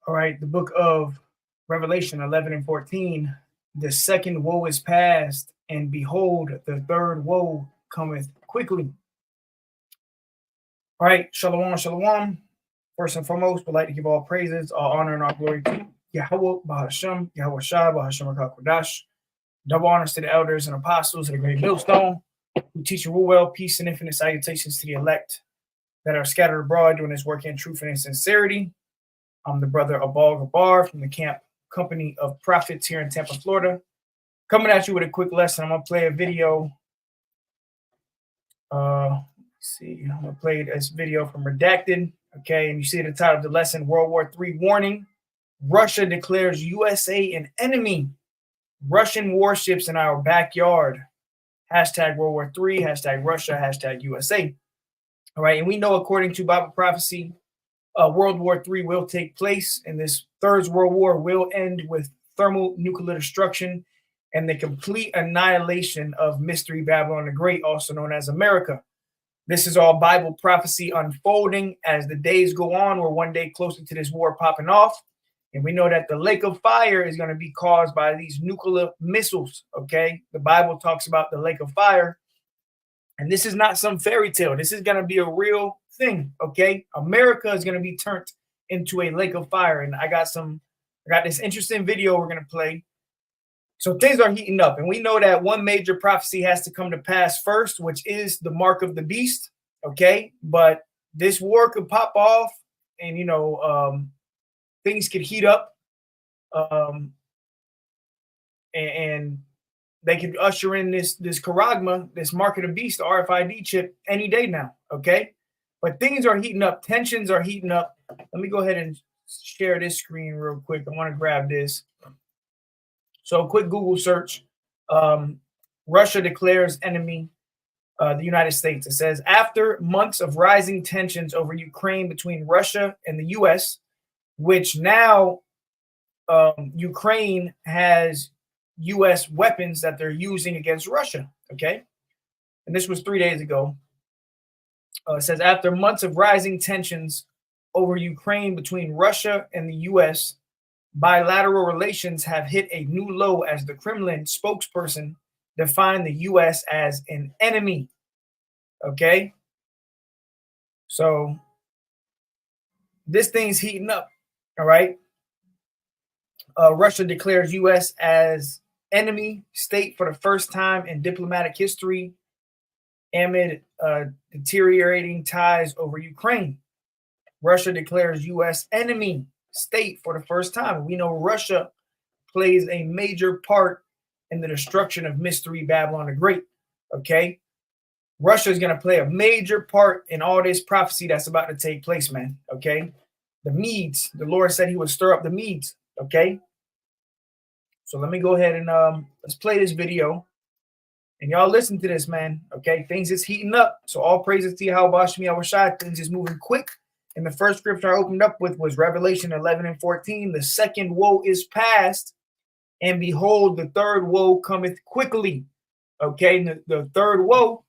All right, the book of Revelation 11 and 14. The second woe is past, and behold, the third woe cometh quickly. All right, shalom, shalom. First and foremost, we'd like to give all praises, all honor, and all glory to Yahweh, Bahashem, Yahweh Shai, Bahashem HaKadosh. Double honors to the elders and apostles of the great millstone, who teach and rule well, peace and infinite salutations to the elect that are scattered abroad doing this work in truth and in sincerity. I'm the brother Abal Gabar from the Camp Company of Prophets here in Tampa, Florida. Coming at you with a quick lesson. I'm going to play a video. I'm going to play this video from Redacted. Okay, and you see the title of the lesson, World War III warning. Russia declares USA an enemy. Russian warships in our backyard. Hashtag World War III, hashtag Russia, hashtag USA. All right, and we know according to Bible prophecy, World War III will take place, and this Third World War will end with thermonuclear destruction and the complete annihilation of Mystery Babylon the Great, also known as America. This is all Bible prophecy unfolding as the days go on. We're one day closer to this war popping off, and we know that the lake of fire is going to be caused by these nuclear missiles, okay? The Bible talks about the lake of fire, and this is not some fairy tale. This is going to be a real thing, okay? America is going to be turned into a lake of fire, and I got this interesting video we're going to play. So things are heating up, and we know that one major prophecy has to come to pass first, which is the mark of the beast, okay? But this war could pop off, and things could heat up, and they could usher in this charagma, this mark of the beast, the RFID chip, any day now, okay? But things are heating up. Tensions are heating up. Let me go ahead and share this screen real quick. I want to grab this. So quick Google search. Russia declares enemy the United States. It says, after months of rising tensions over Ukraine between Russia and the U.S., which now Ukraine has U.S. weapons that they're using against Russia, okay? And this was 3 days ago. It says, after months of rising tensions over Ukraine between Russia and the U.S., bilateral relations have hit a new low as the Kremlin spokesperson defined the U.S. as an enemy, okay? So this thing's heating up, all right? Russia declares U.S. as enemy state for the first time in diplomatic history amid deteriorating ties over Ukraine. Russia declares U.S. enemy state for the first time. We know Russia plays a major part in the destruction of Mystery Babylon the Great, okay? Russia is going to play a major part in all this prophecy that's about to take place, man, okay? The Medes, the Lord said he would stir up the Medes, okay? So let me go ahead and let's play this video. And y'all listen to this, man, okay? Things is heating up. So all praises to Yahweh, Bahashem, Yahweh Shai. Things is moving quick. And the first scripture I opened up with was Revelation 11 and 14. The second woe is past, and behold, the third woe cometh quickly. Okay, and the third woe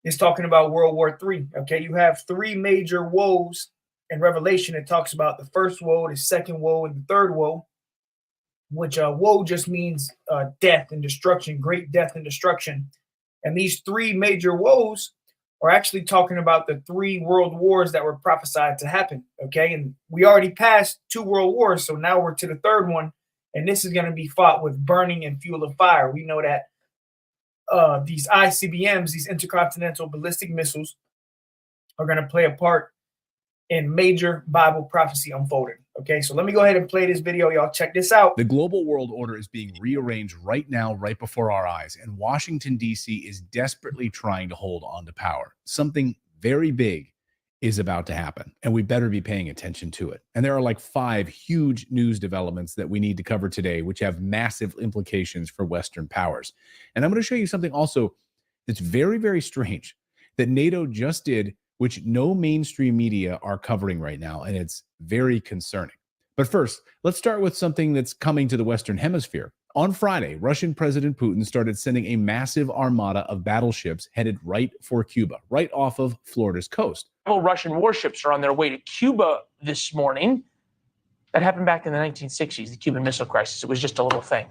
is talking about World War III. Okay, you have three major woes in Revelation. It talks about the first woe, the second woe, and the third woe, which woe just means death and destruction, great death and destruction. And these three major woes are actually talking about the three world wars that were prophesied to happen, okay? And we already passed 2 world wars, so now we're to the third one, and this is going to be fought with burning and fuel of fire. We know that these ICBMs, these intercontinental ballistic missiles, are going to play a part in major Bible prophecy unfolding. Okay, so let me go ahead and play this video. Y'all check this out. The global world order is being rearranged right now, right before our eyes, and Washington, D.C. is desperately trying to hold on to power. Something very big is about to happen, and we better be paying attention to it. And there are like 5 huge news developments that we need to cover today, which have massive implications for Western powers. And I'm going to show you something also that's very, very strange that NATO just did, which no mainstream media are covering right now, and it's very concerning. But first, let's start with something that's coming to the Western Hemisphere. On Friday, Russian President Putin started sending a massive armada of battleships headed right for Cuba, right off of Florida's coast. Russian warships are on their way to Cuba this morning. That happened back in the 1960s, the Cuban Missile Crisis. It was just a little thing.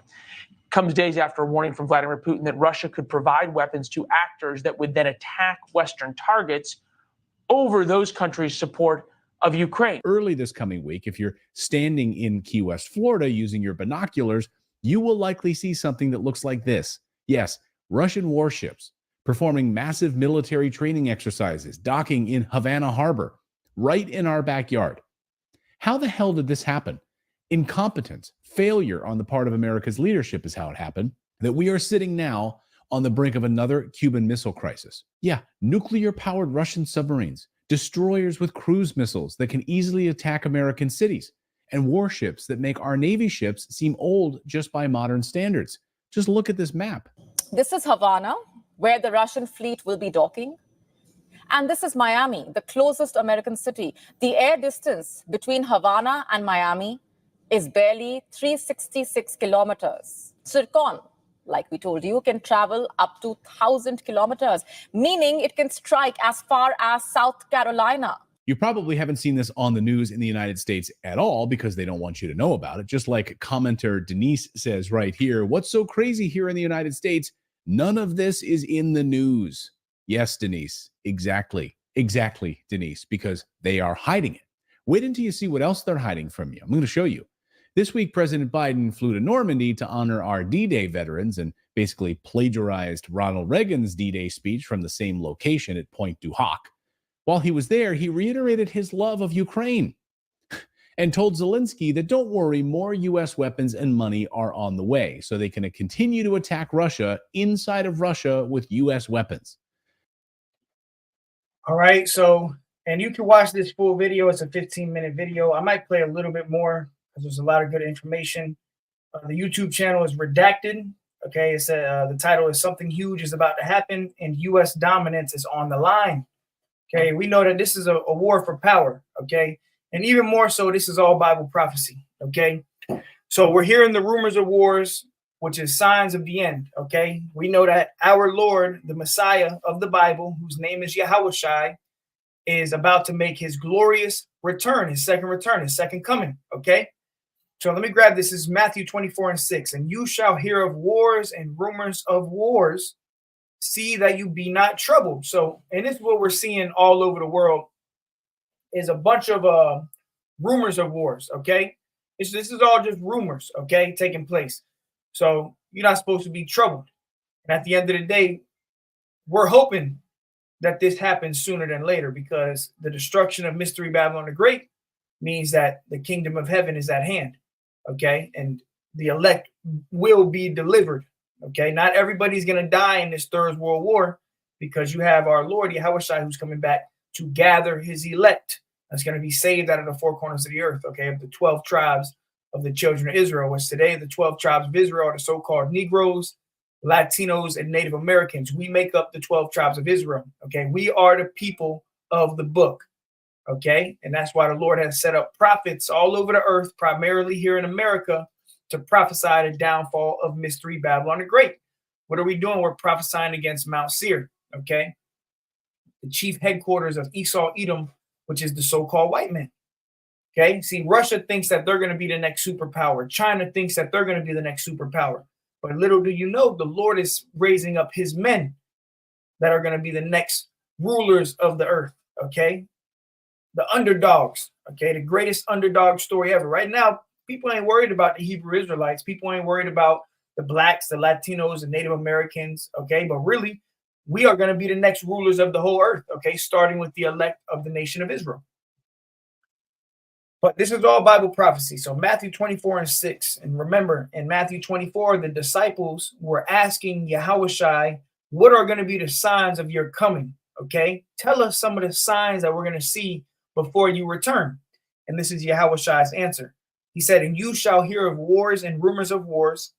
Comes days after a warning from Vladimir Putin that Russia could provide weapons to actors that would then attack Western targets over those countries' support of Ukraine. Early this coming week, if you're standing in Key West, Florida, using your binoculars, you will likely see something that looks like this. Yes, Russian warships performing massive military training exercises, docking in Havana Harbor, right in our backyard. How the hell did this happen? Incompetence, failure on the part of America's leadership is how it happened, that we are sitting now on the brink of another Cuban Missile Crisis. Yeah, nuclear-powered Russian submarines, destroyers with cruise missiles that can easily attack American cities, and warships that make our Navy ships seem old just by modern standards. Just look at this map. This is Havana, where the Russian fleet will be docking. And this is Miami, the closest American city. The air distance between Havana and Miami is barely 366 kilometers. Zircon, like we told you, can travel up to 1,000 kilometers, meaning it can strike as far as South Carolina. You probably haven't seen this on the news in the United States at all because they don't want you to know about it. Just like commenter Denise says right here, what's so crazy here in the United States? None of this is in the news. Yes, Denise, exactly, Denise, because they are hiding it. Wait until you see what else they're hiding from you. I'm going to show you. This week, President Biden flew to Normandy to honor our D-Day veterans and basically plagiarized Ronald Reagan's D-Day speech from the same location at Pointe du Hoc. While he was there, he reiterated his love of Ukraine and told Zelensky that don't worry, more U.S. weapons and money are on the way so they can continue to attack Russia inside of Russia with U.S. weapons. All right, so, and you can watch this full video. It's a 15-minute video. I might play a little bit more because there's a lot of good information. The YouTube channel is redacted. Okay, it's the title is Something Huge is About to Happen and U.S. Dominance is on the Line. Okay, we know that this is a war for power. Okay, and even more so, this is all Bible prophecy. Okay, so we're hearing the rumors of wars, which is signs of the end. Okay, we know that our Lord, the Messiah of the Bible, whose name is U.S.A, is about to make his glorious return, his second coming. Okay, so let me grab this. This is Matthew 24:6. And you shall hear of wars and rumors of wars. See that you be not troubled. So, and this is what we're seeing all over the world is a bunch of rumors of wars. Okay, this is all just rumors. Okay, taking place. So you're not supposed to be troubled. And at the end of the day, we're hoping that this happens sooner than later because the destruction of Mystery Babylon the Great means that the kingdom of heaven is at hand. Okay, and the elect will be delivered. Okay, not everybody's going to die in this Third World War because you have our Lord, U.S.A, who's coming back to gather his elect. That's going to be saved out of the four corners of the earth. Okay, of the 12 tribes of the children of Israel, which today the 12 tribes of Israel are the so-called Negroes, Latinos, and Native Americans. We make up the 12 tribes of Israel. Okay, we are the people of the book. Okay, and that's why the Lord has set up prophets all over the earth, primarily here in America, to prophesy the downfall of Mystery Babylon the Great. What are we doing? We're prophesying against Mount Seir, okay? The chief headquarters of Esau, Edom, which is the so-called white man. Okay, see, Russia thinks that they're going to be the next superpower. China thinks that they're going to be the next superpower. But little do you know, the Lord is raising up his men that are going to be the next rulers of the earth, okay? The underdogs, okay? The greatest underdog story ever. Right now, people ain't worried about the Hebrew Israelites. People ain't worried about the blacks, the Latinos, and Native Americans, okay? But really, we are going to be the next rulers of the whole earth, okay? Starting with the elect of the nation of Israel. But this is all Bible prophecy. So Matthew 24:6. And remember, in Matthew 24, the disciples were asking Yahushua, what are going to be the signs of your coming, okay? Tell us some of the signs that we're going to see before you return. And this is Yahushua's answer. He said, and you shall hear of wars and rumors of wars.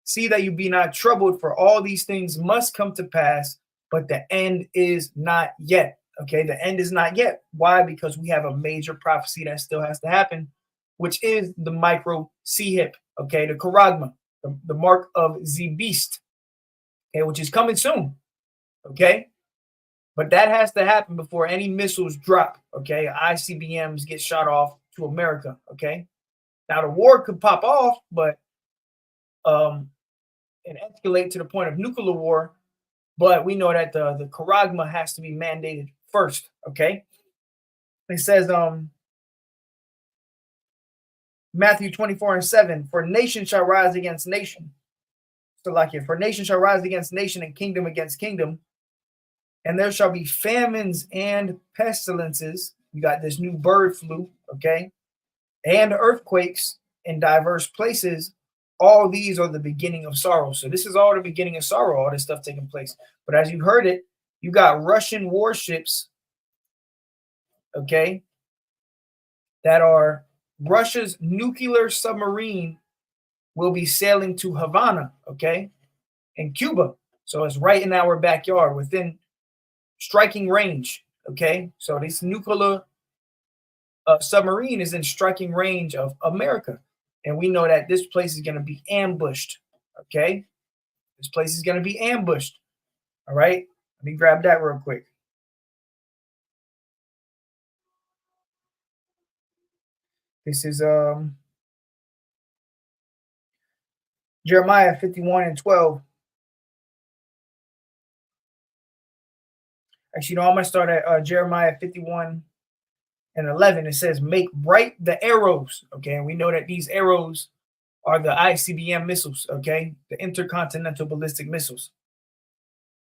See that you be not troubled, for all these things must come to pass, but the end is not yet. Okay, the end is not yet. Why? Because we have a major prophecy that still has to happen, which is the micro C-hip, okay, the charagma, the mark of the beast, okay, which is coming soon, okay? But that has to happen before any missiles drop, okay? ICBMs get shot off to America, okay? Now the war could pop off, but and escalate to the point of nuclear war. But we know that the charagma has to be mandated first. Okay. It says Matthew 24:7, for nation shall rise against nation. So like it, for nation shall rise against nation and kingdom against kingdom. And there shall be famines and pestilences. You got this new bird flu, okay? And earthquakes in diverse places. All these are the beginning of sorrow. So this is all the beginning of sorrow, all this stuff taking place. But as you heard it, you got Russian warships, okay, that are Russia's nuclear submarine will be sailing to Havana, okay, in Cuba. So it's right in our backyard, within striking range, okay? So this nuclear submarine is in striking range of America. And we know that this place is going to be ambushed, okay? This place is going to be ambushed, all right? Let me grab that real quick. This is Jeremiah 51:12. Actually, no, I'm going to start at Jeremiah 51:11. It says, make bright the arrows, okay? And we know that these arrows are the ICBM missiles, okay? The intercontinental ballistic missiles.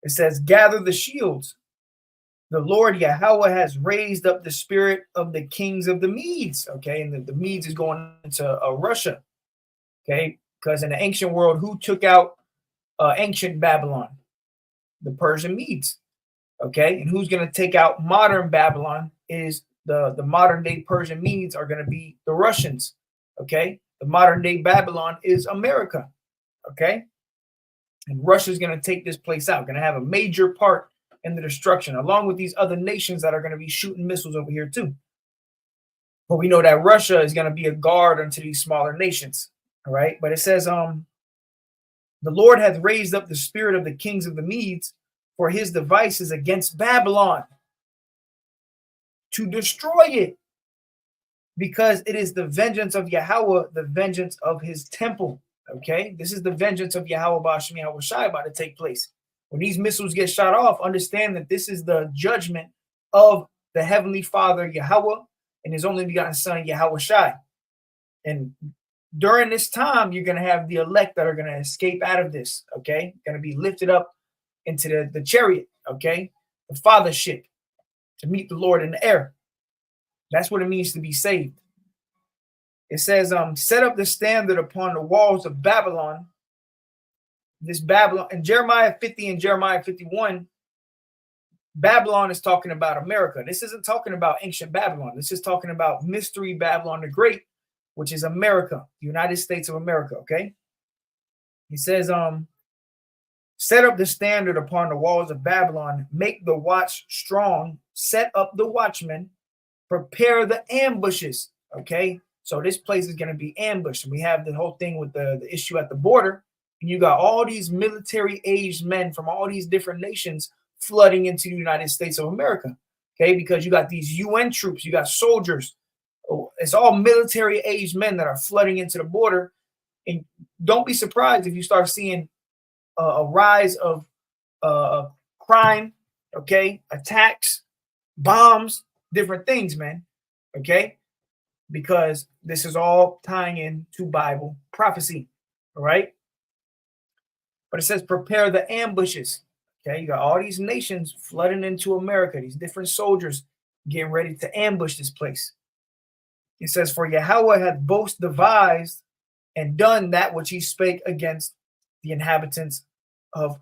It says, gather the shields. The Lord Yahweh has raised up the spirit of the kings of the Medes, okay? And the Medes is going into Russia, okay? Because in the ancient world, who took out ancient Babylon? The Persian Medes, okay? And who's going to take out modern Babylon is the modern day Persian Medes are going to be the Russians, okay? The modern day Babylon is America, okay? And Russia's going to take this place out, going to have a major part in the destruction, along with these other nations that are going to be shooting missiles over here too. But we know that Russia is going to be a guard unto these smaller nations, all right? But it says, the Lord hath raised up the spirit of the kings of the Medes for his devices against Babylon to destroy it, because it is the vengeance of Yahweh, the vengeance of his temple. Okay, this is the vengeance of Yahweh Ba'ashem Yahweh Shai about to take place. When these missiles get shot off, understand that this is the judgment of the Heavenly Father Yahweh and his only begotten Son Yahweh Shai. And during this time, you're going to have the elect that are going to escape out of this. Okay, going to be lifted up into the chariot. Okay, the fathership to meet the Lord in the air. That's what it means to be saved. It says, set up the standard upon the walls of Babylon. This Babylon, in Jeremiah 50 and Jeremiah 51, Babylon is talking about America. This isn't talking about ancient Babylon. This is talking about mystery Babylon the Great, which is America, the United States of America, okay? He says, set up the standard upon the walls of Babylon, make the watch strong, set up the watchmen, prepare the ambushes, okay? So this place is going to be ambushed. And we have the whole thing with the issue at the border. And you got all these military-aged men from all these different nations flooding into the United States of America, okay? Because you got these UN troops, you got soldiers. It's all military-aged men that are flooding into the border. And don't be surprised if you start seeing a rise of crime, okay? Attacks, bombs, different things, man, okay? Because this is all tying in to Bible prophecy, all right? But it says, prepare the ambushes, okay? You got all these nations flooding into America, these different soldiers getting ready to ambush this place. It says, for Yahweh hath both devised and done that which he spake against the inhabitants of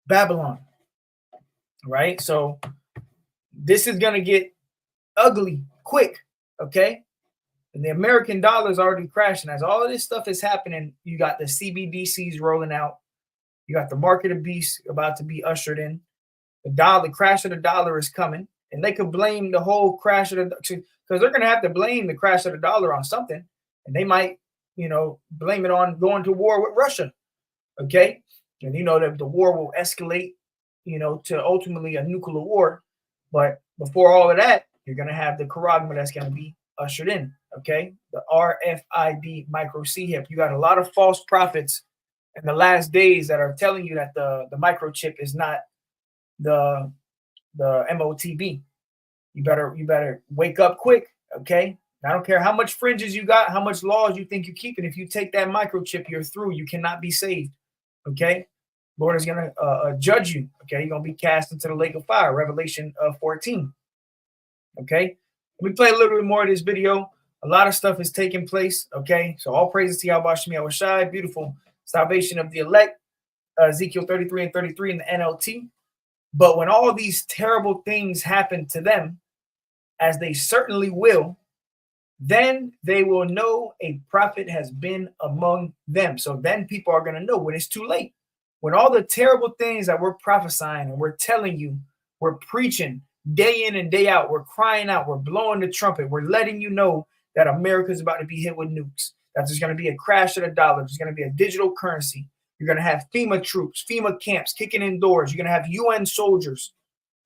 Babylon, right? So this is going to get ugly quick, okay? And the American dollar is already crashing. As all of this stuff is happening, you got the CBDCs rolling out. You got the market of beasts about to be ushered in. The crash of the dollar is coming. And they could blame the whole crash of the, because they're going to have to blame the crash of the dollar on something. And they might, blame it on going to war with Russia, okay? And that the war will escalate, to ultimately a nuclear war. But before all of that, you're going to have the charagma that's going to be ushered in, Okay, the RFID microchip. You got a lot of false prophets in the last days that are telling you that the microchip is not the MOTB. You better wake up quick. Okay, I don't care how much fringes you got, how much laws you think you keep, and if you take that microchip, you're through. You cannot be saved. Okay, Lord is gonna judge you. Okay, you're gonna be cast into the lake of fire. Revelation 14. Okay, let me play a little bit more of this video. A lot of stuff is taking place. Okay, so all praises to Yahweh Shem Yahushai. Beautiful salvation of the elect. Ezekiel 33 and 33 in the NLT. But when all these terrible things happen to them, as they certainly will, then they will know a prophet has been among them. So then people are going to know when it's too late. When all the terrible things that we're prophesying and we're telling you, we're preaching day in and day out, we're crying out, we're blowing the trumpet, we're letting you know that America is about to be hit with nukes, that there's going to be a crash of the dollar, there's going to be a digital currency. You're going to have FEMA troops, FEMA camps kicking in doors. You're going to have UN soldiers.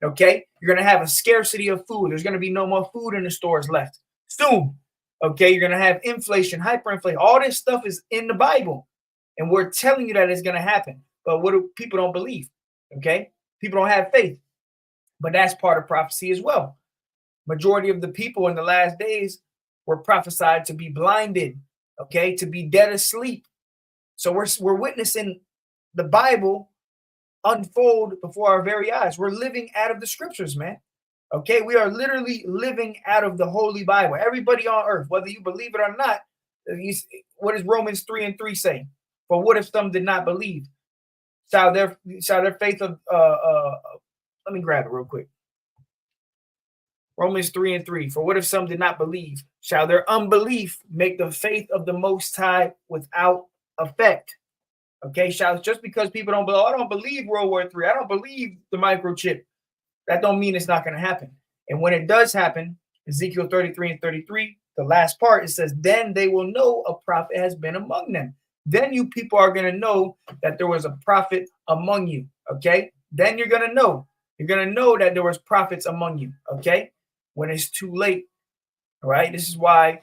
Okay. You're going to have a scarcity of food. There's going to be no more food in the stores left soon. Okay. You're going to have inflation, hyperinflation. All this stuff is in the Bible. And we're telling you that it's going to happen. But what do people don't believe? Okay. People don't have faith. But that's part of prophecy as well. Majority of the people in the last days were prophesied to be blinded. Okay. To be dead asleep. So we're witnessing the Bible unfold before our very eyes. We're living out of the scriptures, man. Okay, we are literally living out of the Holy Bible. Everybody on earth, whether you believe it or not, what does Romans 3 and 3 say? For what if some did not believe? Shall their faith of let me grab it real quick. Romans 3 and 3. For what if some did not believe? Shall their unbelief make the faith of the Most High without effect? Okay, shouts, just because people don't believe, I don't believe World War III, I don't believe the microchip, that don't mean it's not going to happen. And when it does happen, Ezekiel 33 and 33, the last part, it says, then they will know a prophet has been among them. Then you people are going to know that there was a prophet among you. Okay, then you're going to know. You're going to know that there was prophets among you. Okay, when it's too late. All right, this is why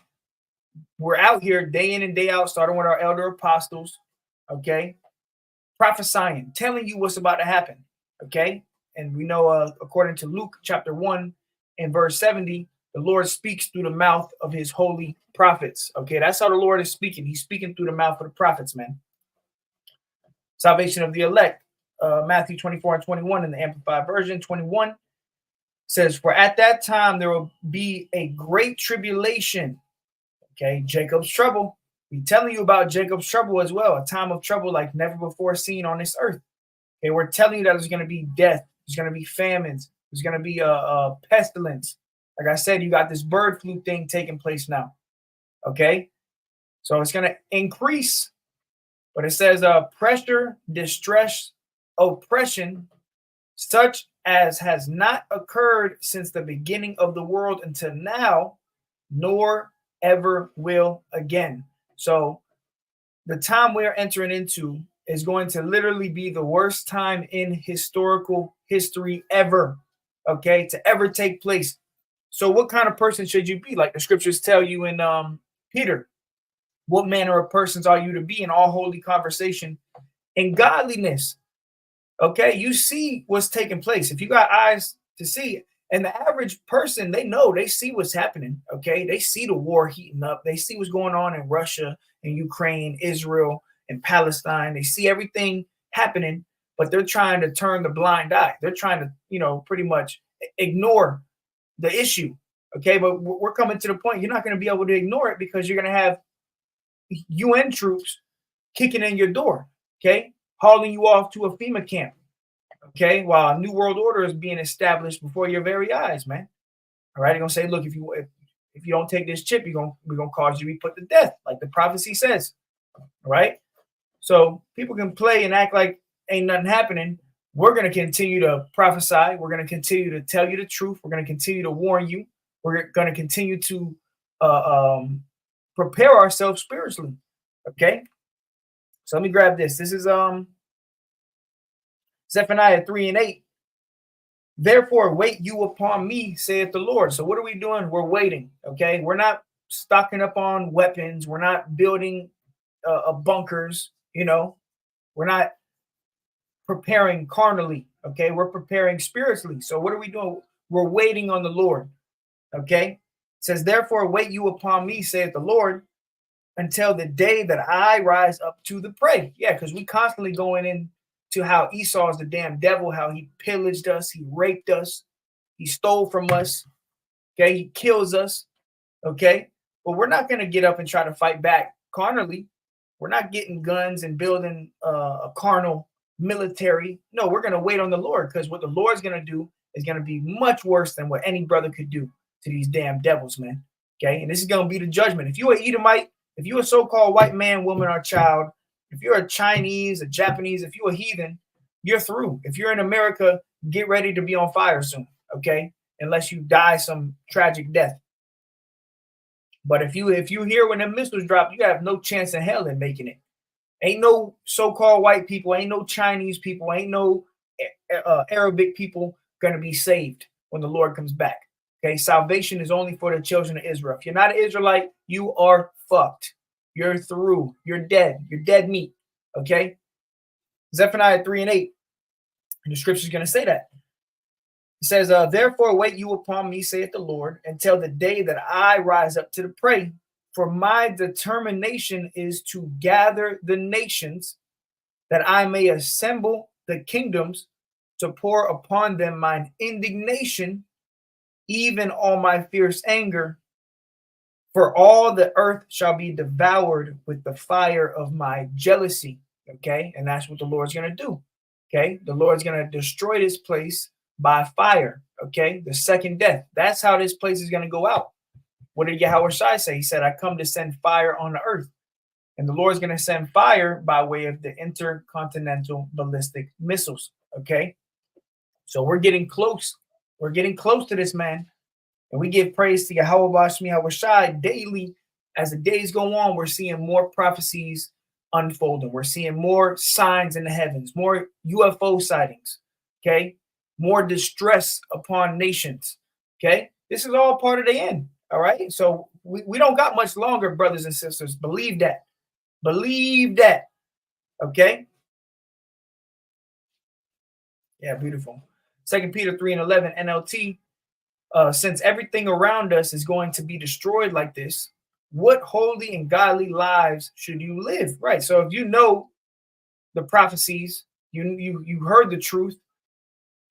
we're out here day in and day out, starting with our elder apostles. Okay, prophesying, telling you what's about to happen. Okay, and we know according to Luke chapter 1 and verse 70, the Lord speaks through the mouth of his holy prophets. Okay, that's how the Lord is speaking. He's speaking through the mouth of the prophets, man. Salvation of the elect, Matthew 24 and 21 in the Amplified Version. 21 says, for at that time there will be a great tribulation. Okay, Jacob's trouble. We're telling you about Jacob's trouble as well, a time of trouble like never before seen on this earth. Okay, we're telling you that there's going to be death, there's going to be famines, there's going to be a pestilence. Like I said, you got this bird flu thing taking place now. Okay, so it's going to increase, but it says pressure, distress, oppression, such as has not occurred since the beginning of the world until now, nor ever will again. So the time we're entering into is going to literally be the worst time in historical history ever, okay, to ever take place. So what kind of person should you be? Like the scriptures tell you in Peter, what manner of persons are you to be in all holy conversation and godliness? Okay, you see what's taking place. If you got eyes to see it, and the average person, they know, they see what's happening. Okay, they see the war heating up. They see what's going on in Russia and Ukraine, Israel and Palestine. They see everything happening, but they're trying to turn the blind eye. They're trying to, pretty much ignore the issue. Okay, but we're coming to the point you're not going to be able to ignore it because you're going to have UN troops kicking in your door. Okay, hauling you off to a FEMA camp. Okay, while a new world order is being established before your very eyes, man. All right, they're gonna say, look, if you don't take this chip, we're gonna cause you to be put to death, like the prophecy says. All right. So people can play and act like ain't nothing happening. We're gonna continue to prophesy. We're gonna continue to tell you the truth. We're gonna continue to warn you. We're gonna continue to prepare ourselves spiritually. Okay. So let me grab this. This is Zephaniah 3 and 8. Therefore, wait you upon me, saith the Lord. So what are we doing? We're waiting. Okay. We're not stocking up on weapons. We're not building bunkers. We're not preparing carnally. Okay, we're preparing spiritually. So what are we doing? We're waiting on the Lord. Okay, it says, therefore, wait you upon me, saith the Lord, until the day that I rise up to the prey. Yeah, because we constantly going into how Esau is the damn devil, how he pillaged us, he raped us, he stole from us. Okay, he kills us. Okay, but we're not going to get up and try to fight back carnally. We're not getting guns and building a carnal military. No, we're going to wait on the Lord, because what the Lord's going to do is going to be much worse than what any brother could do to these damn devils, man. Okay, and this is going to be the judgment. If you're an Edomite, if you're a so-called white man, woman, or child, if you're a Chinese, a Japanese, if you're a heathen, you're through. If you're in America, get ready to be on fire soon, okay? Unless you die some tragic death. But if you hear when the missiles drop, you have no chance in hell in making it. Ain't no so-called white people, ain't no Chinese people, ain't no Arabic people going to be saved when the Lord comes back. Okay, salvation is only for the children of Israel. If you're not an Israelite, you are fucked. You're through. You're dead. You're dead meat. Okay? Zephaniah 3:8. And the scripture is going to say that. It says, therefore wait you upon me, saith the Lord, until the day that I rise up to the prey. For my determination is to gather the nations, that I may assemble the kingdoms, to pour upon them mine indignation, even all my fierce anger. For all the earth shall be devoured with the fire of my jealousy. Okay, and that's what the Lord's going to do. Okay, the Lord's going to destroy this place by fire. Okay, the second death. That's how this place is going to go out. What did Yahushua say? He said, I come to send fire on the earth. And the Lord's going to send fire by way of the intercontinental ballistic missiles. Okay, so we're getting close. We're getting close to this, man. And we give praise to Yahweh Yahushua daily. As the days go on, we're seeing more prophecies unfolding. We're seeing more signs in the heavens, more UFO sightings. Okay, more distress upon nations. Okay, this is all part of the end. All right, so we don't got much longer, brothers and sisters. Believe that. Believe that. Okay. Yeah, beautiful. 2 Peter 3:11 NLT. Since everything around us is going to be destroyed like this, what holy and godly lives should you live? Right. So if you know the prophecies, you heard the truth,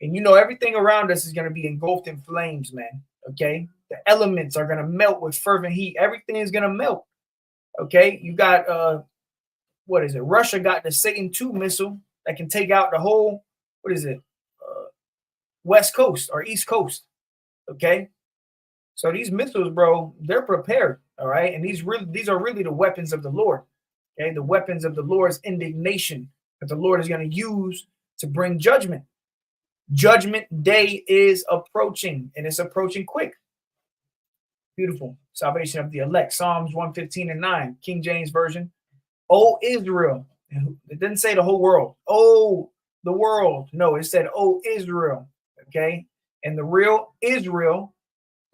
and you know everything around us is going to be engulfed in flames, man. Okay. The elements are going to melt with fervent heat. Everything is going to melt. Okay. You got what is it? Russia got the Satan II missile that can take out the whole, what is it? West Coast or East Coast. Okay. So these missiles, bro, they're prepared. All right. And these are really the weapons of the Lord. Okay. The weapons of the Lord's indignation that the Lord is going to use to bring judgment. Judgment day is approaching, and it's approaching quick. Beautiful. Salvation of the elect. Psalms 115:9, King James Version. O Israel. It didn't say the whole world. Oh, the world. No, it said, O Israel. Okay. And the real Israel,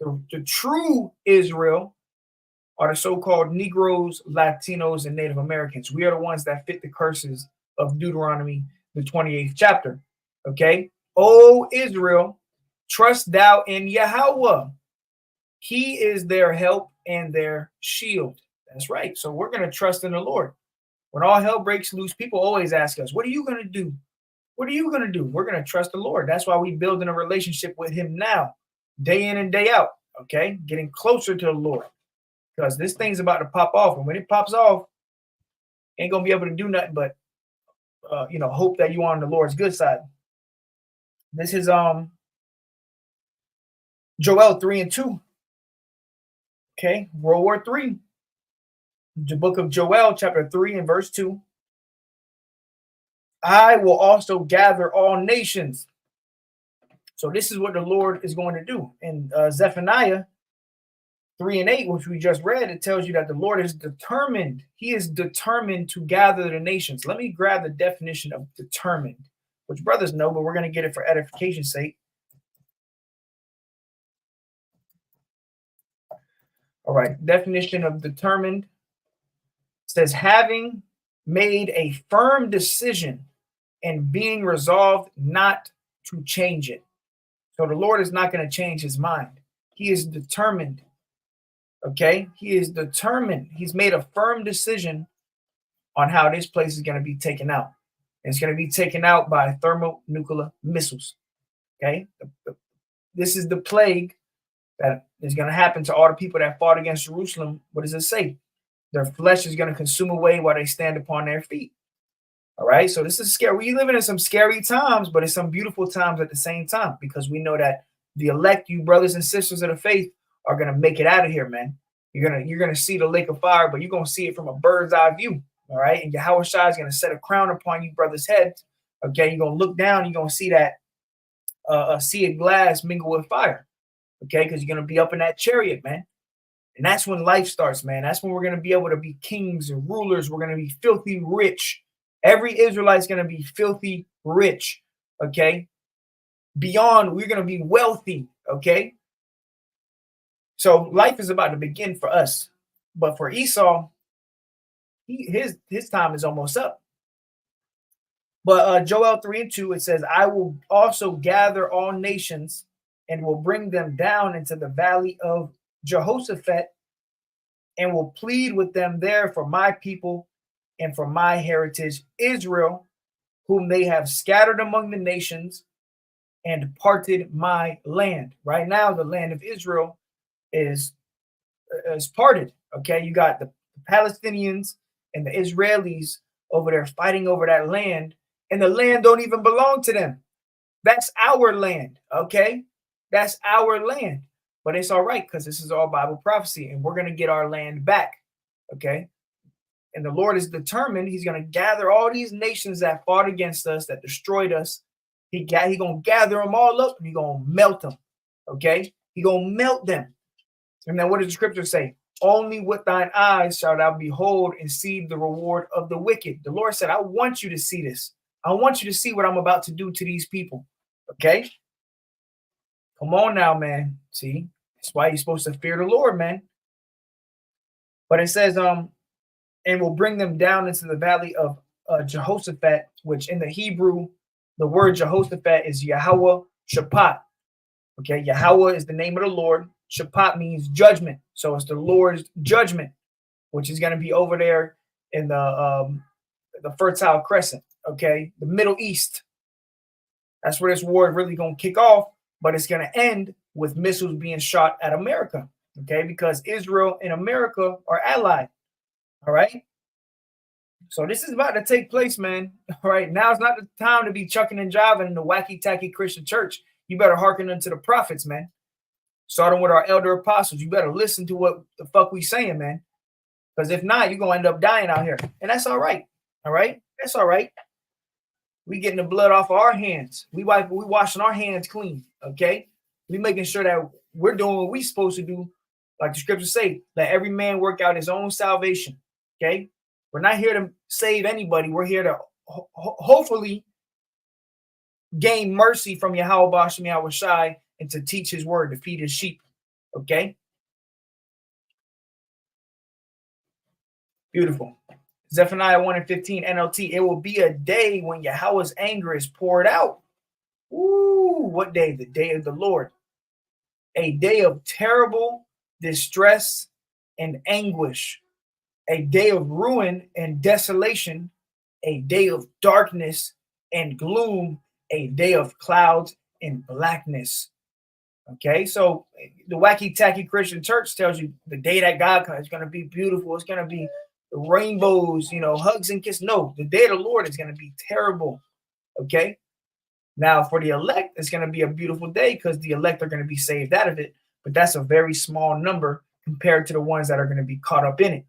the true Israel, are the so-called Negroes, Latinos, and Native Americans. We are the ones that fit the curses of Deuteronomy, the 28th chapter. Okay. O Israel, trust thou in Yahweh. He is their help and their shield. That's right. So we're going to trust in the Lord. When all hell breaks loose, people always ask us, what are you going to do? What are you going to do? We're going to trust the Lord. That's why we're building a relationship with him now, day in and day out. Okay. Getting closer to the Lord, because this thing's about to pop off. And when it pops off, ain't going to be able to do nothing but, hope that you're on the Lord's good side. This is Joel 3:2. Okay. World War III. The book of Joel, chapter 3 and verse 2. I will also gather all nations. So this is what the Lord is going to do. In Zephaniah 3:8, which we just read, it tells you that the Lord is determined. He is determined to gather the nations. Let me grab the definition of determined, which brothers know, but we're going to get it for edification's sake. All right. Definition of determined says having made a firm decision and being resolved not to change it. So the Lord is not going to change his mind. He is determined. Okay. He is determined. He's made a firm decision on how this place is going to be taken out. It's going to be taken out by thermonuclear missiles. Okay. This is the plague that is going to happen to all the people that fought against Jerusalem. What does it say? Their flesh is going to consume away while they stand upon their feet. All right. So this is scary. We're living in some scary times, but it's some beautiful times at the same time, because we know that the elect, you brothers and sisters of the faith, are going to make it out of here, man. You're gonna see the lake of fire, but you're going to see it from a bird's eye view. All right. And Yahushua is going to set a crown upon you brothers' heads. Okay. You're going to look down. You're going to see that sea of glass mingle with fire. Okay. Because you're going to be up in that chariot, man. And that's when life starts, man. That's when we're going to be able to be kings and rulers. We're going to be filthy rich. Every Israelite's going to be filthy rich. Okay. Beyond, we're going to be wealthy. Okay. So life is about to begin for us. But for Esau, his time is almost up. But Joel 3:2, it says, I will also gather all nations and will bring them down into the valley of Jehoshaphat and will plead with them there for my people and for my heritage, Israel, whom they have scattered among the nations and parted my land. Right now, the land of Israel is parted. Okay, you got the Palestinians and the Israelis over there fighting over that land, and the land don't even belong to them. That's our land. Okay, that's our land. But it's all right, because this is all Bible prophecy, and we're going to get our land back. Okay. And the Lord is determined. He's going to gather all these nations that fought against us, that destroyed us. He going to gather them all up, and he's going to melt them. Okay. He's going to melt them. And then what does the scripture say? Only with thine eyes shalt thou behold and see the reward of the wicked. The Lord said, I want you to see this. I want you to see what I'm about to do to these people. Okay. Come on now, man. See, that's why you're supposed to fear the Lord, man. But it says, and will bring them down into the valley of Jehoshaphat, which in the Hebrew, the word Jehoshaphat is Yahweh Shaphat. Okay, Yahweh is the name of the Lord. Shaphat means judgment. So it's the Lord's judgment, which is going to be over there in the Fertile Crescent. Okay, the Middle East. That's where this war is really going to kick off, but it's going to end with missiles being shot at America. Okay, because Israel and America are allied. All right. So this is about to take place, man. All right. Now it's not the time to be chucking and jiving in the wacky tacky Christian church. You better hearken unto the prophets, man. Starting with our elder apostles. You better listen to what the fuck we saying, man. Because if not, you're gonna end up dying out here. And that's all right. All right. That's all right. We getting the blood off of our hands. We washing our hands clean. Okay. We making sure that we're doing what we supposed to do. Like the scriptures say, let every man work out his own salvation. Okay, we're not here to save anybody. We're here to hopefully gain mercy from Yahweh Bashem Yahushai and to teach his word, to feed his sheep. Okay, beautiful. Zephaniah 1:15 NLT. It will be a day when Yahweh's anger is poured out. Ooh, what day? The day of the Lord. A day of terrible distress and anguish. A day of ruin and desolation, a day of darkness and gloom, a day of clouds and blackness. Okay, so the wacky tacky Christian church tells you the day that God comes is going to be beautiful. It's going to be rainbows, hugs and kisses. No, the day of the Lord is going to be terrible. Okay, now for the elect, it's going to be a beautiful day because the elect are going to be saved out of it. But that's a very small number compared to the ones that are going to be caught up in it.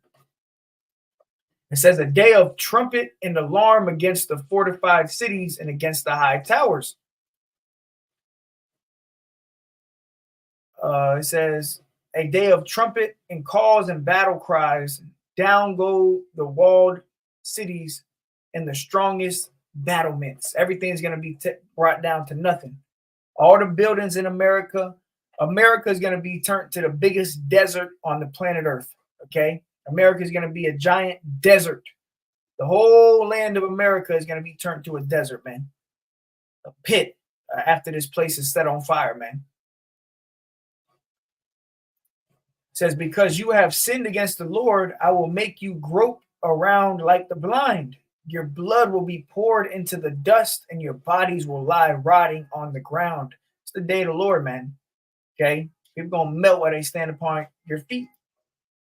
It says a day of trumpet and alarm against the fortified cities and against the high towers. It says a day of trumpet and calls and battle cries. Down go the walled cities and the strongest battlements. Everything's going to be brought down to nothing. All the buildings in America America is going to be turned to the biggest desert on the planet Earth. Okay, America is going to be a giant desert. The whole land of America is going to be turned to a desert, man. A pit after this place is set on fire, man. It says, because you have sinned against the Lord, I will make you grope around like the blind. Your blood will be poured into the dust, and your bodies will lie rotting on the ground. It's the day of the Lord, man. Okay? People going to melt while they stand upon your feet.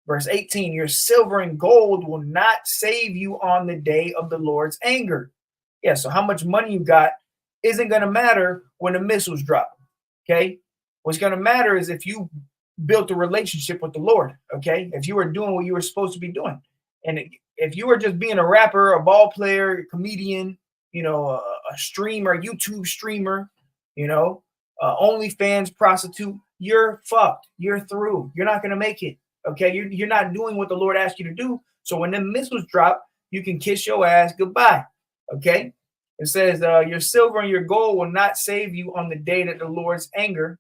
Verse 18, your silver and gold will not save you on the day of the Lord's anger. Yeah, so how much money you got isn't going to matter when the missiles drop. Okay? What's going to matter is if you built a relationship with the Lord, okay? If you were doing what you were supposed to be doing. And if you were just being a rapper, a ball player, a comedian, you know, a streamer, YouTube streamer, you know, OnlyFans prostitute, you're fucked. You're through. You're not going to make it, okay? You're not doing what the Lord asked you to do. So when the missiles drop, you can kiss your ass goodbye, okay? It says, your silver and your gold will not save you on the day that the Lord's anger.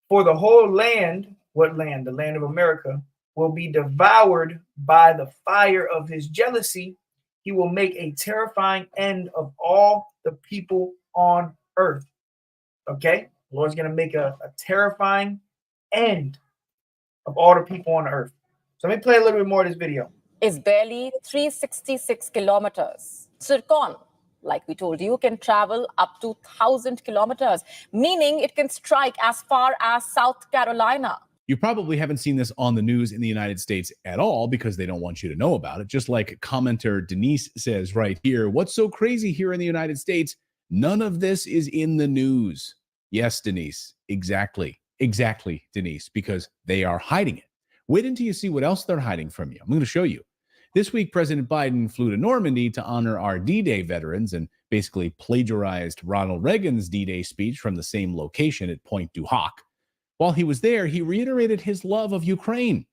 For the whole land, what land? The land of America, will be devoured by the fire of his jealousy. He will make a terrifying end of all the people on earth. Okay? The Lord's going to make a terrifying end of all the people on earth. So let me play a little bit more of this video. Is barely 366 kilometers. Zircon, like we told you, can travel up to 1,000 kilometers, meaning it can strike as far as South Carolina. You probably haven't seen this on the news in the United States at all because they don't want you to know about it. Just like commenter Denise says right here, what's so crazy here in the United States? None of this is in the news. Yes, Denise, exactly. Exactly, Denise, because they are hiding it. Wait until you see what else they're hiding from you. I'm going to show you. This week, President Biden flew to Normandy to honor our D-Day veterans and basically plagiarized Ronald Reagan's D-Day speech from the same location at Pointe du Hoc. While he was there, he reiterated his love of Ukraine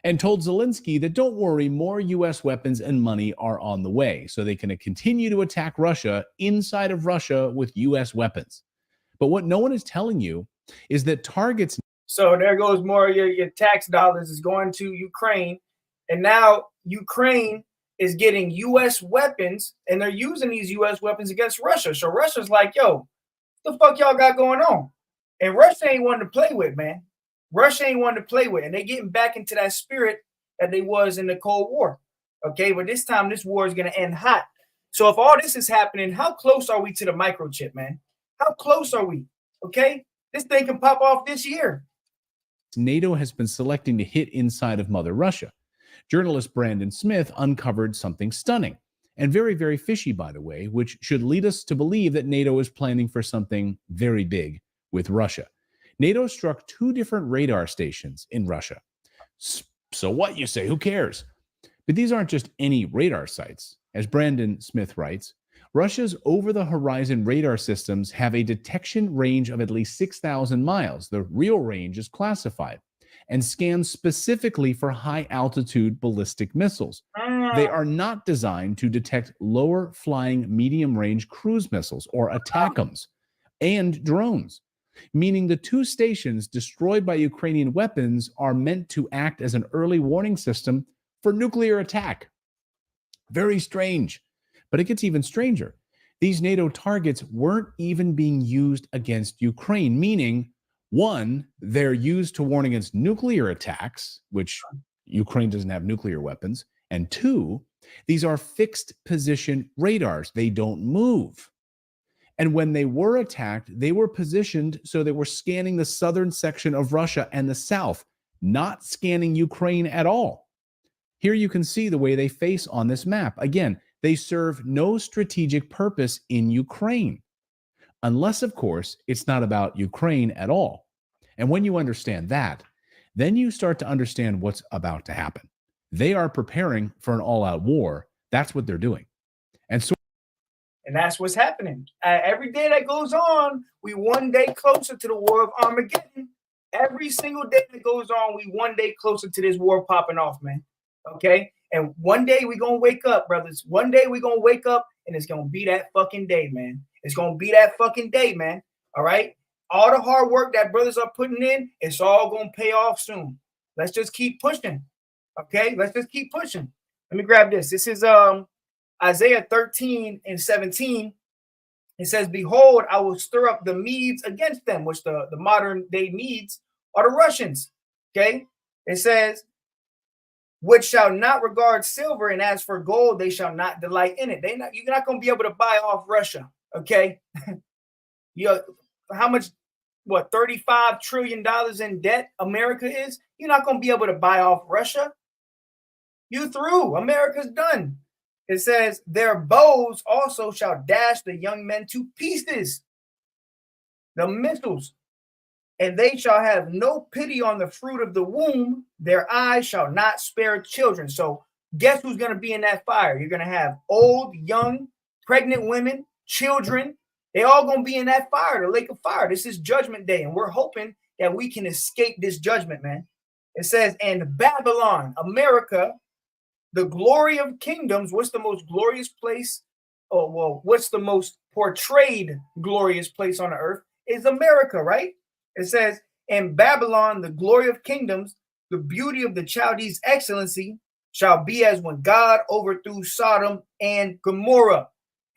and told Zelensky that don't worry, more U.S. weapons and money are on the way so they can continue to attack Russia inside of Russia with U.S. weapons. But what no one is telling you is that targets... So there goes more of your tax dollars is going to Ukraine. And now Ukraine is getting U.S. weapons, and they're using these U.S. weapons against Russia. So Russia's like, yo, what the fuck y'all got going on? And Russia ain't one to play with, man. Russia ain't one to play with. And they're getting back into that spirit that they was in the Cold War. Okay, but this time this war is going to end hot. So if all this is happening, how close are we to the microchip, man? How close are we? Okay, this thing can pop off this year. NATO has been selecting to hit inside of Mother Russia. Journalist Brandon Smith uncovered something stunning and very, very fishy, by the way, which should lead us to believe that NATO is planning for something very big with Russia. NATO struck 2 different radar stations in Russia. So what, you say? Who cares? But these aren't just any radar sites. As Brandon Smith writes, Russia's over-the-horizon radar systems have a detection range of at least 6,000 miles. The real range is classified and scans specifically for high-altitude ballistic missiles. They are not designed to detect lower-flying medium-range cruise missiles or ATACMS and drones, meaning the 2 stations destroyed by Ukrainian weapons are meant to act as an early warning system for nuclear attack. Very strange. But it gets even stranger. These NATO targets weren't even being used against Ukraine, meaning, 1, they're used to warn against nuclear attacks, which Ukraine doesn't have nuclear weapons, and 2, these are fixed position radars. They don't move. And when they were attacked, they were positioned so they were scanning the southern section of Russia and the south, not scanning Ukraine at all. Here you can see the way they face on this map. Again, they serve no strategic purpose in Ukraine, unless, of course, it's not about Ukraine at all. And when you understand that, then you start to understand what's about to happen. They are preparing for an all-out war. That's what they're doing. And that's what's happening. Every day that goes on, we one day closer to the war of Armageddon. Every single day that goes on, we one day closer to this war popping off, man. Okay? And one day we're going to wake up, brothers. One day we're going to wake up, and it's going to be that fucking day, man. It's going to be that fucking day, man. All right? all the hard work that brothers are putting in, it's all going to pay off soon. Let's just keep pushing. Okay, let's just keep pushing. Let me grab this. This is Isaiah 13:17. It says, behold, I will stir up the Medes against them, which the modern day Medes are the Russians. Okay, it says, which shall not regard silver, and as for gold, they shall not delight in it. You're not going to be able to buy off Russia. Okay, how much? What, $35 trillion in debt America is? You're not going to be able to buy off Russia. You through. America's done. It says, their bows also shall dash the young men to pieces, the missiles, and they shall have no pity on the fruit of the womb. Their eyes shall not spare children. So guess who's going to be in that fire? You're going to have old, young, pregnant women, children. They all going to be in that fire, the lake of fire. This is judgment day, and we're hoping that we can escape this judgment, man. It says, and Babylon, America, the glory of kingdoms. What's the most glorious place? Oh, well, what's the most portrayed glorious place on the earth? Is America, right? It says, and Babylon, the glory of kingdoms, the beauty of the Chaldees' excellency, shall be as when God overthrew Sodom and Gomorrah.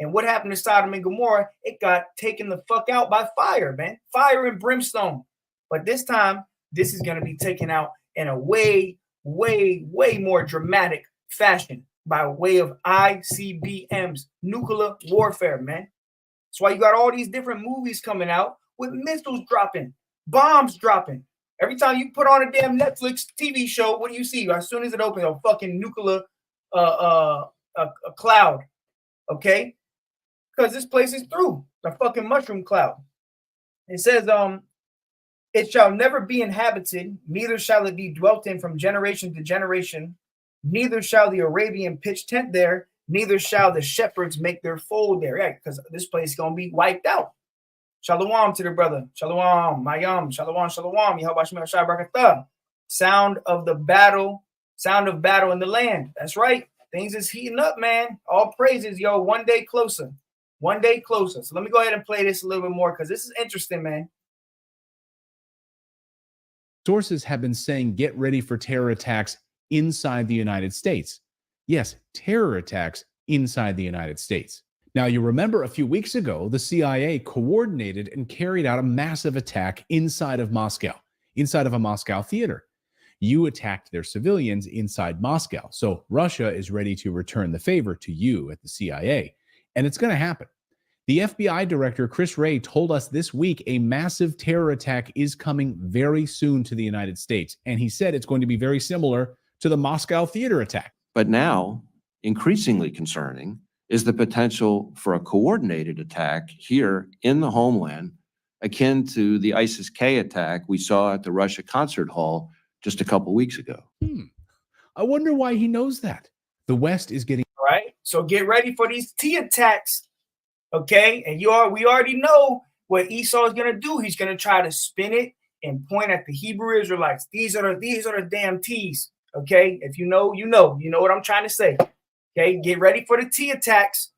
And what happened to Sodom and Gomorrah? It got taken the fuck out by fire, man. Fire and brimstone. But this time, this is going to be taken out in a way, way, way more dramatic fashion by way of ICBMs, nuclear warfare, man. That's why you got all these different movies coming out with missiles dropping, bombs dropping. Every time you put on a damn Netflix TV show, what do you see? As soon as it opens, a fucking nuclear a cloud, okay? Because this place is through, the fucking mushroom cloud. It says, it shall never be inhabited, neither shall it be dwelt in from generation to generation, neither shall the Arabian pitch tent there, neither shall the shepherds make their fold there. Yeah, because this place is going to be wiped out. Shalom to the brother. Shalom, Mayam. Shalom, shalom. Yahabashim Shai Barakatah. Sound of battle in the land. That's right. Things is heating up, man. All praises, yo. One day closer. One day closer. So let me go ahead and play this a little bit more because this is interesting, man. Sources have been saying get ready for terror attacks inside the United States. Yes, terror attacks inside the United States. Now, you remember a few weeks ago, the CIA coordinated and carried out a massive attack inside of Moscow, inside of a Moscow theater. You attacked their civilians inside Moscow. So Russia is ready to return the favor to you at the CIA. And it's going to happen. The FBI director, Chris Wray, told us this week a massive terror attack is coming very soon to the United States. And he said it's going to be very similar to the Moscow theater attack. But now, increasingly concerning is the potential for a coordinated attack here in the homeland, akin to the ISIS-K attack we saw at the Russia concert hall just a couple weeks ago. I wonder why he knows that. The West is getting... Right? So get ready for these T attacks, okay? And we already know what Esau is going to do. He's going to try to spin it and point at the Hebrew Israelites. These are the damn T's, okay? If you know what I'm trying to say. Okay, get ready for the T attacks,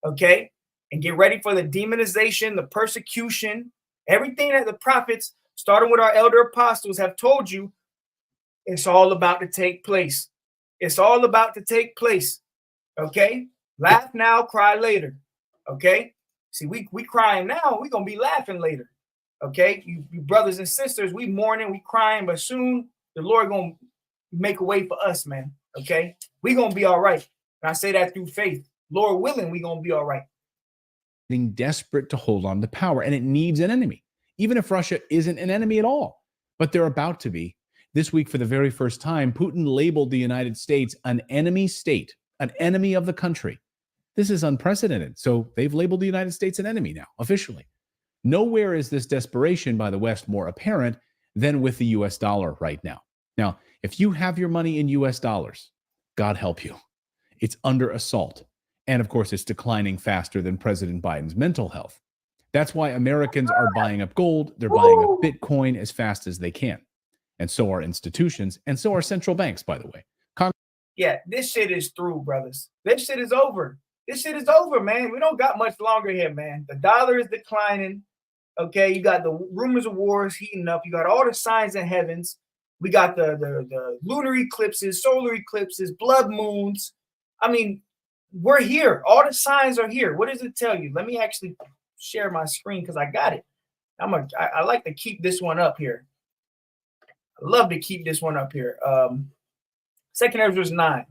okay? And get ready for the demonization, the persecution, everything that the prophets, starting with our elder apostles, have told you. It's all about to take place. It's all about to take place, okay? Laugh now, cry later, okay? See, we crying now, we're going to be laughing later, okay? You brothers and sisters, we mourning, we crying, but soon the Lord going to make a way for us, man, okay? We going to be all right. And I say that through faith. Lord willing, we're going to be all right. Being desperate to hold on to power, and it needs an enemy, even if Russia isn't an enemy at all. But they're about to be. This week, for the very first time, Putin labeled the United States an enemy state, an enemy of the country. This is unprecedented. So they've labeled the United States an enemy now, officially. Nowhere is this desperation by the West more apparent than with the US dollar right now. Now, if you have your money in US dollars, God help you. It's under assault. And of course, it's declining faster than President Biden's mental health. That's why Americans are buying up gold. They're buying up Bitcoin as fast as they can. And so are institutions. And so are central banks, by the way. Yeah, this shit is through, brothers. This shit is over. This shit is over, man. We don't got much longer here, man. The dollar is declining. Okay, you got the rumors of wars heating up. You got all the signs in heavens. We got the lunar eclipses, solar eclipses, blood moons. I mean, we're here. All the signs are here. What does it tell you? Let me actually share my screen because I got it. I like to keep this one up here. I love to keep this one up here. Second Ezra 9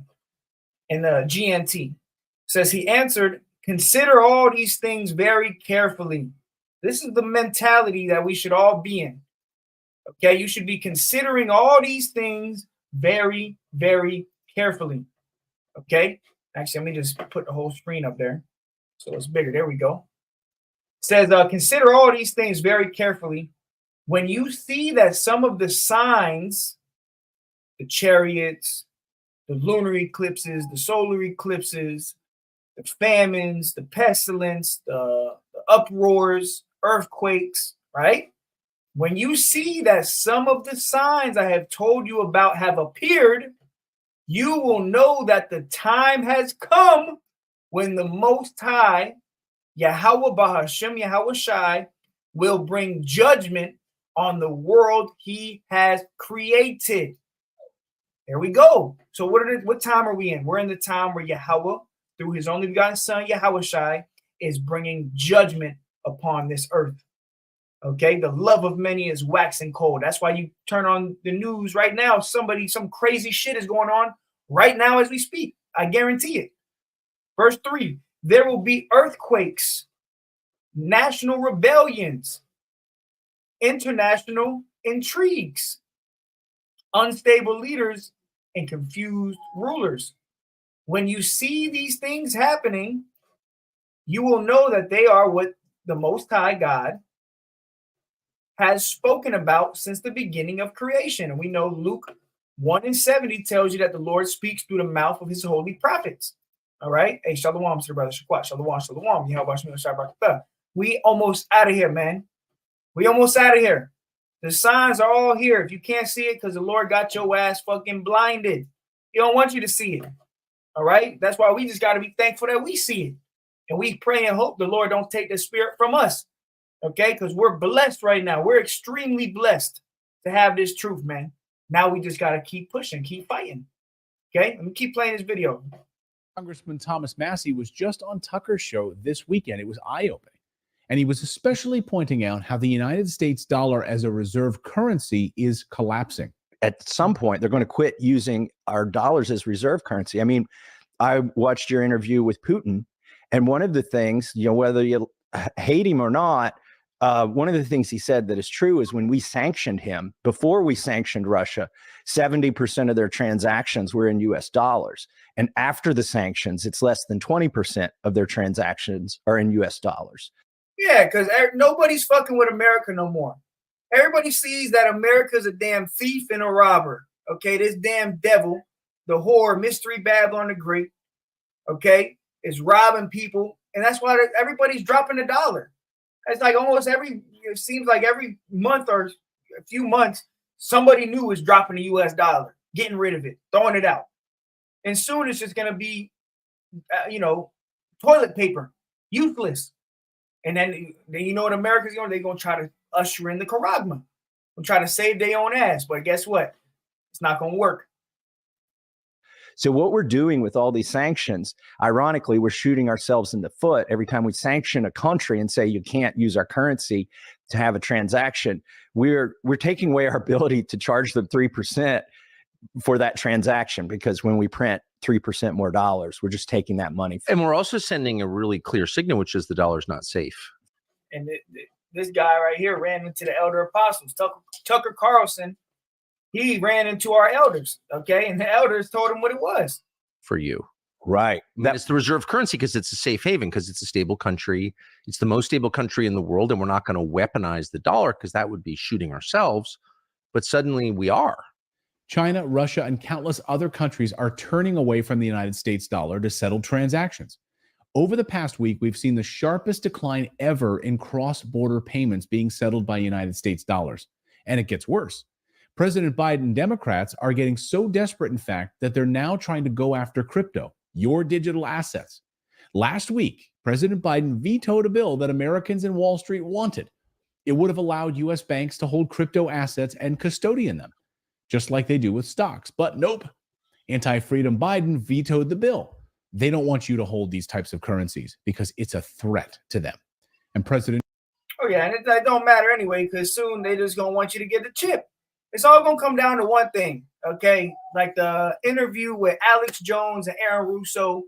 in the GNT says he answered, consider all these things very carefully. This is the mentality that we should all be in. Okay, you should be considering all these things very, very carefully. Okay, actually, let me just put the whole screen up there so it's bigger. There we go. It says, consider all these things very carefully. When you see that some of the signs, the chariots, the lunar eclipses, the solar eclipses, the famines, the pestilence, the uproars, earthquakes, right? When you see that some of the signs I have told you about have appeared, you will know that the time has come when the Most High, Yahweh Bahashem, Yahweh Shai, will bring judgment on the world he has created. There we go. So what time are we in? We're in the time where Yahweh, through his only begotten son, Yahweh Shai, is bringing judgment upon this earth. Okay, the love of many is waxing cold. That's why you turn on the news right now. Some crazy shit is going on right now as we speak. I guarantee it. Verse 3, there will be earthquakes, national rebellions, international intrigues, unstable leaders, and confused rulers. When you see these things happening, you will know that they are what the Most High God has spoken about since the beginning of creation. And we know Luke 1:70 tells you that the Lord speaks through the mouth of his holy prophets. All right. Hey, shalom to the brother Shaquat. Shalom, shalom. We almost out of here, man. We almost out of here. The signs are all here. If you can't see it, because the Lord got your ass fucking blinded. He don't want you to see it. All right. That's why we just got to be thankful that we see it. And we pray and hope the Lord don't take the spirit from us. Okay, because we're blessed right now. We're extremely blessed to have this truth, man. Now we just got to keep pushing, keep fighting. Okay, let me keep playing this video. Congressman Thomas Massey was just on Tucker's show this weekend. It was eye-opening. And he was especially pointing out how the United States dollar as a reserve currency is collapsing. At some point, they're going to quit using our dollars as reserve currency. I mean, I watched your interview with Putin, and one of the things, whether you hate him or not, one of the things he said that is true is when we sanctioned him, before we sanctioned Russia, 70% of their transactions were in US dollars. And after the sanctions, it's less than 20% of their transactions are in US dollars. Yeah, because nobody's fucking with America no more. Everybody sees that America's a damn thief and a robber. Okay, this damn devil, the whore, Mystery Babylon the Great, okay, is robbing people. And that's why everybody's dropping the dollar. It's like it seems like every month or a few months, somebody new is dropping the US dollar, getting rid of it, throwing it out. And soon it's just going to be, toilet paper, useless. And then you know what America's going to do? They're going to try to usher in the Charagma. They'll try to save their own ass. But guess what? It's not going to work. So what we're doing with all these sanctions, ironically, we're shooting ourselves in the foot every time we sanction a country and say you can't use our currency to have a transaction. We're taking away our ability to charge them 3% for that transaction, because when we print 3% more dollars, we're just taking that money. And we're also sending a really clear signal, which is the dollar's not safe. And this guy right here ran into the elder apostles, Tucker Carlson. He ran into our elders, okay? And the elders told him what it was. For you. Right. It's the reserve currency because it's a safe haven, because it's a stable country. It's the most stable country in the world, and we're not going to weaponize the dollar because that would be shooting ourselves. But suddenly we are. China, Russia, and countless other countries are turning away from the United States dollar to settle transactions. Over the past week, we've seen the sharpest decline ever in cross-border payments being settled by United States dollars. And it gets worse. President Biden and Democrats are getting so desperate, in fact, that they're now trying to go after crypto, your digital assets. Last week, President Biden vetoed a bill that Americans in Wall Street wanted. It would have allowed U.S. banks to hold crypto assets and custodian them, just like they do with stocks. But nope, anti-freedom Biden vetoed the bill. They don't want you to hold these types of currencies because it's a threat to them. And President Oh yeah, and it don't matter anyway, because soon they just gonna want you to get the chip. It's all gonna come down to one thing, okay? Like the interview with Alex Jones and Aaron Russo.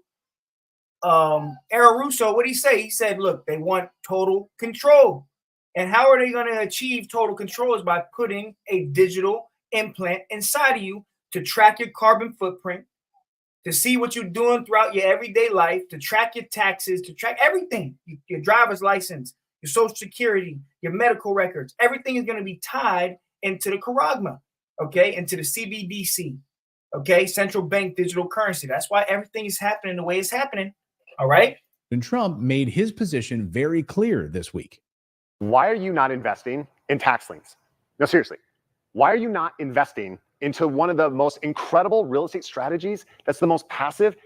Aaron Russo, what did he say? He said, look, they want total control. And how are they going to achieve total control? Is by putting a digital implant inside of you to track your carbon footprint, to see what you're doing throughout your everyday life, to track your taxes, to track everything, your driver's license, your social security, your medical records. Everything is going to be tied into the Karagma, okay, into the CBDC, okay, central bank digital currency. That's why everything is happening the way it's happening, all right? Trump made his position very clear this week. Why are you not investing in tax liens? No, seriously. Why are you not investing into one of the most incredible real estate strategies that's the most passive?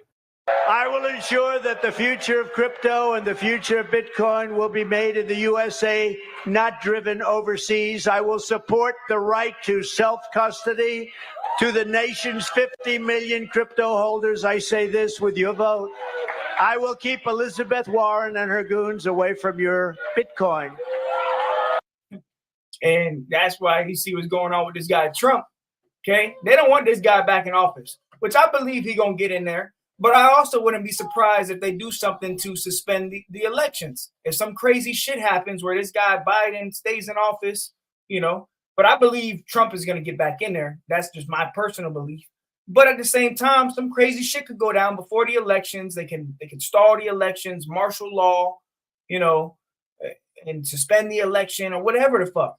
I will ensure that the future of crypto and the future of Bitcoin will be made in the USA, not driven overseas. I will support the right to self-custody to the nation's 50 million crypto holders. I say this with your vote. I will keep Elizabeth Warren and her goons away from your Bitcoin. And that's why you see what's going on with this guy, Trump. Okay. They don't want this guy back in office, which I believe he's going to get in there. But I also wouldn't be surprised if they do something to suspend the elections. If some crazy shit happens where this guy Biden stays in office, you know, but I believe Trump is going to get back in there. That's just my personal belief. But at the same time, some crazy shit could go down before the elections. They can stall the elections, martial law, you know, and suspend the election or whatever the fuck.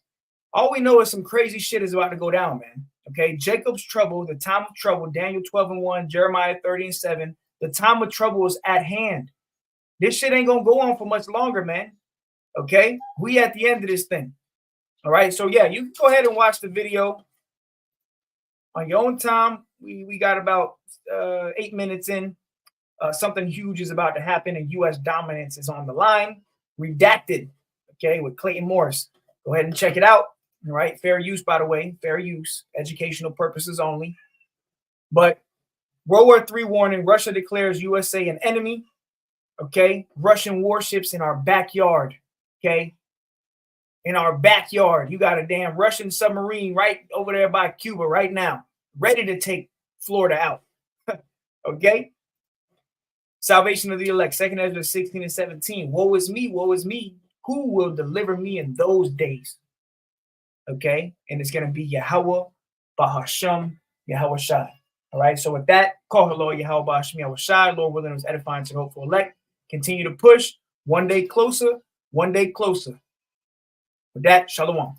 All we know is some crazy shit is about to go down, man. Okay, Jacob's trouble, the time of trouble, Daniel 12:1, Jeremiah 30:7. The time of trouble is at hand. This shit ain't gonna go on for much longer, man. Okay, we at the end of this thing. All right, so yeah, you can go ahead and watch the video on your own time. We got about 8 minutes in. Something huge is about to happen, and U.S. dominance is on the line. Redacted, okay, with Clayton Morris. Go ahead and check it out. All right, fair use, by the way, fair use, educational purposes only. But World War III warning: Russia declares USA an enemy. Okay, Russian warships in our backyard. Okay, in our backyard, you got a damn Russian submarine right over there by Cuba right now, ready to take Florida out. Okay. Salvation of the elect, 2 Ezra 16:17. Woe is me, woe is me. Who will deliver me in those days? Okay, and it's going to be Yahweh, Bahasham, Yahweh Shai. All right, so with that, call the Lord Yahweh Bahasham, Yahweh Shai. Lord willing, was edifying to the hopeful elect. Continue to push, one day closer, one day closer. With that, shalom.